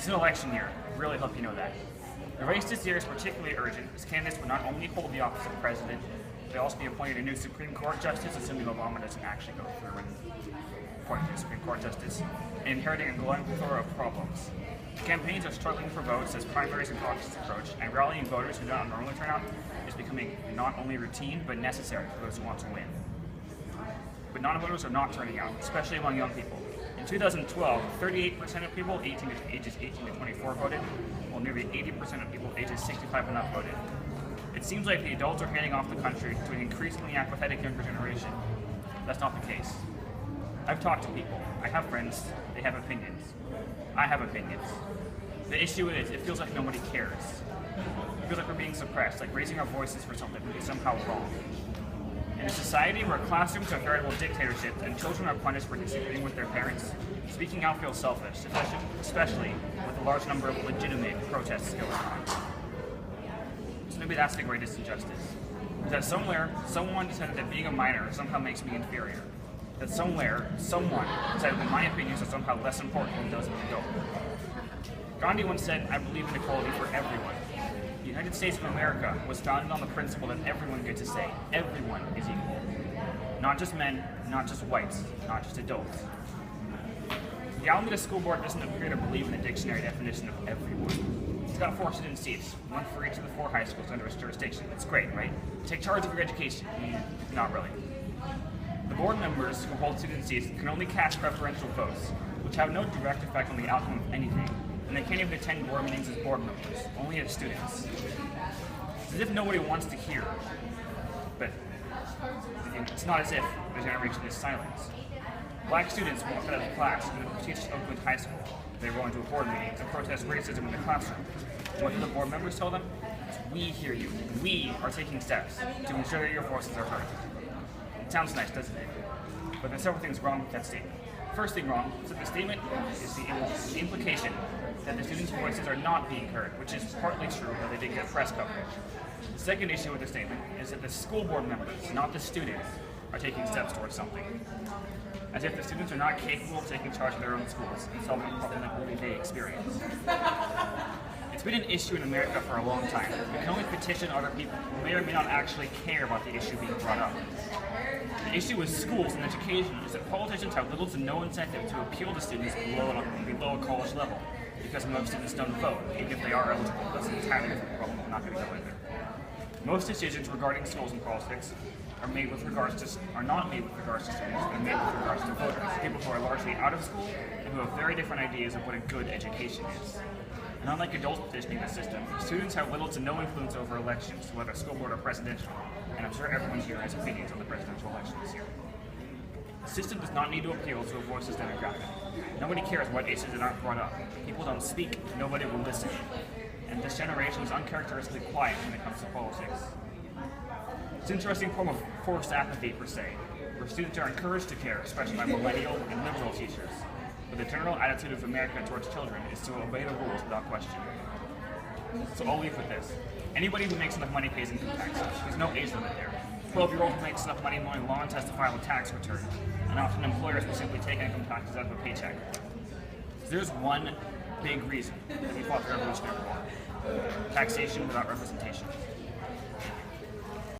It's an election year. I really hope you know that. The race this year is particularly urgent, as candidates would not only hold the office of president, but they'll also be appointing a new Supreme Court justice, assuming Obama doesn't actually go through and appointing a Supreme Court justice, and inheriting a growing plethora of problems. Campaigns are struggling for votes as primaries and caucuses approach, and rallying voters who do not normally turn out is becoming not only routine, but necessary for those who want to win. But non-voters are not turning out, especially among young people. In 2012, 38% of people ages 18 to 24 voted, while nearly 80% of people ages 65 and up voted. It seems like the adults are handing off the country to an increasingly apathetic younger generation. That's not the case. I've talked to people. I have friends. They have opinions. I have opinions. The issue is, it feels like nobody cares. It feels like we're being suppressed, like raising our voices for something would be somehow wrong. In a society where classrooms are veritable dictatorships and children are punished for disagreeing with their parents, speaking out feels selfish, especially with a large number of legitimate protests going on. So maybe that's the greatest injustice. That somewhere, someone decided that being a minor somehow makes me inferior. That somewhere, someone decided that my opinions are somehow less important than those of an adult. Gandhi once said, "I believe in equality for everyone." The United States of America was founded on the principle that everyone gets a say. Everyone is equal. Not just men, not just whites, not just adults. The Alameda School Board doesn't appear to believe in the dictionary definition of everyone. It's got 4 student seats, one for each of the 4 high schools under its jurisdiction. It's great, right? Take charge of your education. Not really. The board members who hold student seats can only cast preferential votes, which have no direct effect on the outcome of anything, and they can't even attend board meetings as board members, only as students. It's as if nobody wants to hear, but it's not as if the generation is silence. Black students won't cut out of class and teach Oakland High School. They're going to a board meeting to protest racism in the classroom. What do the board members tell them? We hear you. We are taking steps to ensure that your voices are heard. It sounds nice, doesn't it? But there's several things wrong with that statement. First thing wrong is that the statement is the implication that the students' voices are not being heard, which is partly true, but they didn't get press coverage. The second issue with the statement is that the school board members, not the students, are taking steps towards something. As if the students are not capable of taking charge of their own schools and solving a problem that only they experience. It's been an issue in America for a long time. We can only petition other people who may or may not actually care about the issue being brought up. The issue with schools and education is that politicians have little to no incentive to appeal to students below a college level, because most students don't vote, even if they are eligible. That's an entirely different problem. I'm not going to go into. Most decisions regarding schools and politics are not made with regards to students, but made with regards to voters, people who are largely out of school and who have very different ideas of what a good education is. And unlike adults petitioning the system, students have little to no influence over elections, whether school board or presidential, and I'm sure everyone here has opinions on the presidential election this year. The system does not need to appeal to a voiceless demographic. Nobody cares what issues that aren't brought up. People don't speak, nobody will listen. And this generation is uncharacteristically quiet when it comes to politics. It's an interesting form of forced apathy, per se, where students are encouraged to care, especially by millennial and liberal teachers. But the general attitude of America towards children is to obey the rules without question. So I'll leave with this. Anybody who makes enough money pays income taxes. There's no age limit there. 12-year-old who makes enough money mowing lawns has to file a tax return, and often employers will simply take income taxes out of a paycheck. There's one big reason that we fought the Revolutionary War: taxation without representation.